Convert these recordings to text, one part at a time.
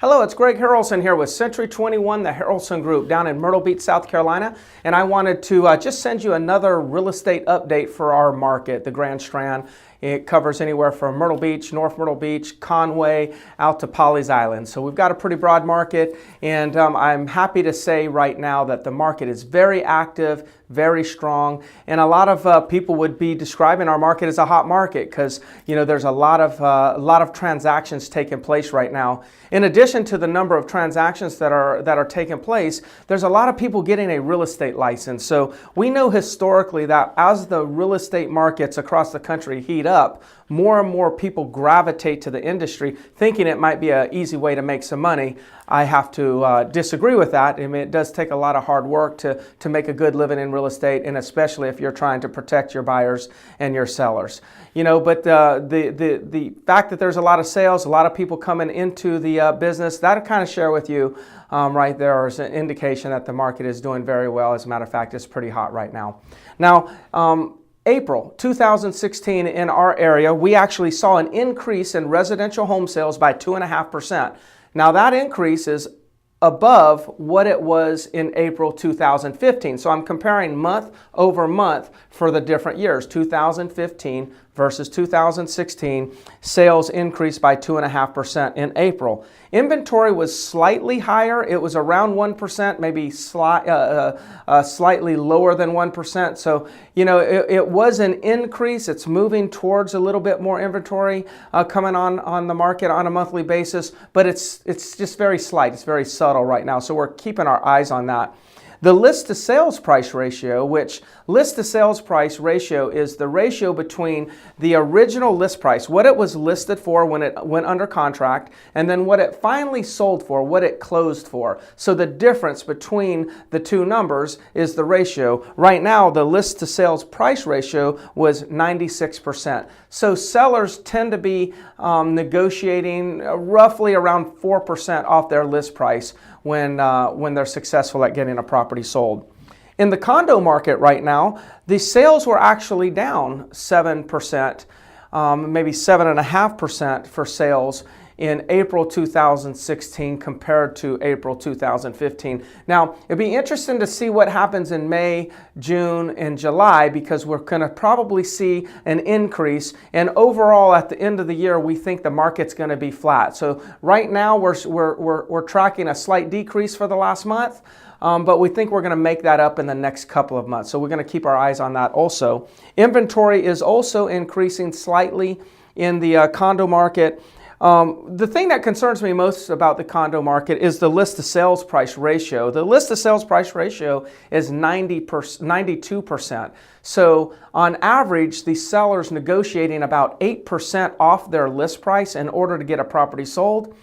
Hello, it's Greg Harrelson here with Century 21, the Harrelson Group down in Myrtle Beach, South Carolina. And I wanted to just send you another real estate update for our market, the Grand Strand. It covers anywhere from Myrtle Beach, North Myrtle Beach, Conway, out to Pawleys Island. So we've got a pretty broad market, and I'm happy to say right now that the market is very active, very strong, and a lot of people would be describing our market as a hot market because there's a lot of transactions taking place right now. In addition to the number of transactions that are taking place, there's a lot of people getting a real estate license. So we know historically that as the real estate markets across the country heat up, more and more people gravitate to the industry thinking it might be an easy way to make some money. I have to disagree with that. I mean, it does take a lot of hard work to make a good living in real estate, and especially if you're trying to protect your buyers and your sellers. But the fact that there's a lot of sales, a lot of people coming into the business, that kind of share with you right there is an indication that the market is doing very well. As a matter of fact, it's pretty hot right now. Now, April 2016 in our area, we actually saw an increase in residential home sales by 2.5%. Now that increase is above what it was in April 2015. So I'm comparing month over month for the different years. 2015 versus 2016, sales increased by 2.5% in April. Inventory was slightly higher. It was around 1%, maybe slightly lower than 1%. So, it was an increase. It's moving towards a little bit more inventory coming on the market on a monthly basis, but it's just very slight. It's very subtle right now. So we're keeping our eyes on that. The list to sales price ratio, which list to sales price ratio is the ratio between the original list price, what it was listed for when it went under contract, and then what it finally sold for, what it closed for. So the difference between the two numbers is the ratio. Right now, the list to sales price ratio was 96%. So sellers tend to be negotiating roughly around 4% off their list price when they're successful at getting a property sold. In the condo market right now, the sales were actually down 7%, maybe 7.5% for sales in April 2016 compared to April 2015. Now, it'd be interesting to see what happens in May, June, and July because we're going to probably see an increase. And overall, at the end of the year, we think the market's going to be flat. So right now, we're tracking a slight decrease for the last month. But we think we're going to make that up in the next couple of months. So we're going to keep our eyes on that also. Inventory is also increasing slightly in the condo market. The thing that concerns me most about the condo market is the list to sales price ratio. The list to sales price ratio is 92%. So on average, the seller's negotiating about 8% off their list price in order to get a property sold.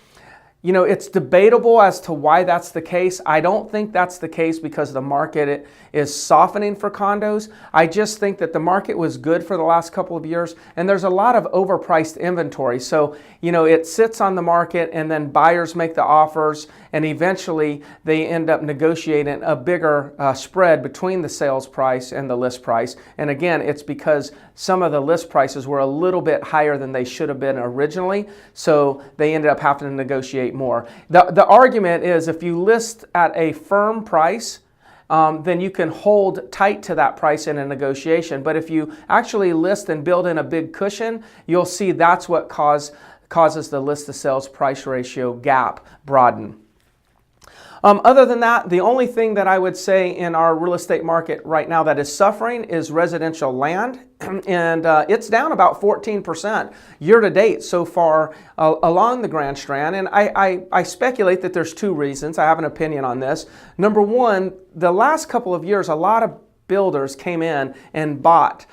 It's debatable as to why that's the case. I don't think that's the case because the market is softening for condos. I just think that the market was good for the last couple of years, and there's a lot of overpriced inventory. So, it sits on the market, and then buyers make the offers, and eventually they end up negotiating a bigger spread between the sales price and the list price. And again, it's because some of the list prices were a little bit higher than they should have been originally, so they ended up having to negotiate more. The argument is if you list at a firm price, then you can hold tight to that price in a negotiation. But if you actually list and build in a big cushion, you'll see that's what causes the list to sales price ratio gap broaden. Other than that, the only thing that I would say in our real estate market right now that is suffering is residential land, and it's down about 14% year to date so far along the Grand Strand. And I speculate that there's two reasons. I have an opinion on this. Number one, the last couple of years, a lot of builders came in and bought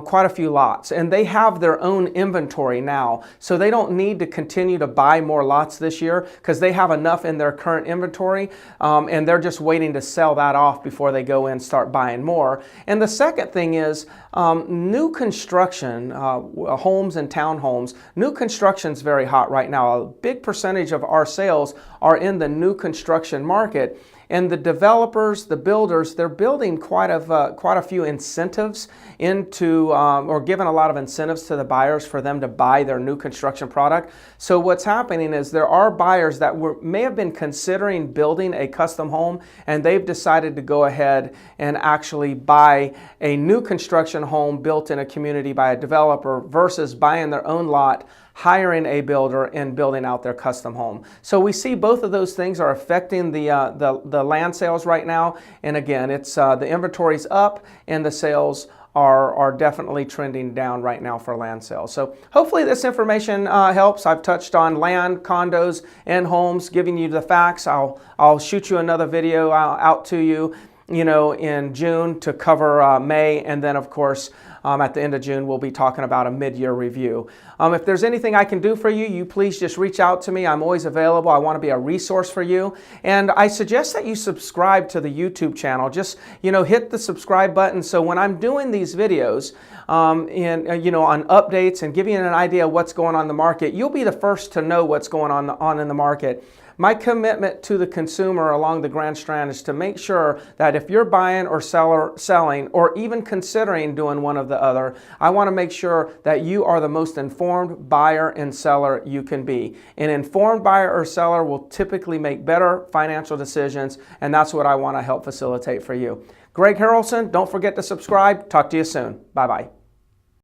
quite a few lots, and they have their own inventory now, so they don't need to continue to buy more lots this year because they have enough in their current inventory, and they're just waiting to sell that off before they go in and start buying more. And the second thing is new construction, homes and townhomes. New construction is very hot right now. A big percentage of our sales are in the new construction market. And the developers, the builders, they're building quite a few incentives into, or giving a lot of incentives to the buyers for them to buy their new construction product. So what's happening is there are buyers that may have been considering building a custom home, and they've decided to go ahead and actually buy a new construction home built in a community by a developer versus buying their own lot, hiring a builder, and building out their custom home. So we see both of those things are affecting the land sales right now. And again, it's the inventory's up and the sales are definitely trending down right now for land sales. So hopefully this information helps. I've touched on land, condos, and homes, giving you the facts. I'll shoot you another video out to you, in June to cover May, and then of course at the end of June we'll be talking about a mid-year review. If there's anything I can do for you, you please just reach out to me. I'm always available. I want to be a resource for you, and I suggest that you subscribe to the YouTube channel. Just hit the subscribe button, so when I'm doing these videos on updates and giving you an idea of what's going on in the market, you'll be the first to know what's going on in the market. My commitment to the consumer along the Grand Strand is to make sure that if you're buying or selling or even considering doing one of the other, I want to make sure that you are the most informed buyer and seller you can be. An informed buyer or seller will typically make better financial decisions, and that's what I want to help facilitate for you. Greg Harrelson, don't forget to subscribe. Talk to you soon. Bye-bye.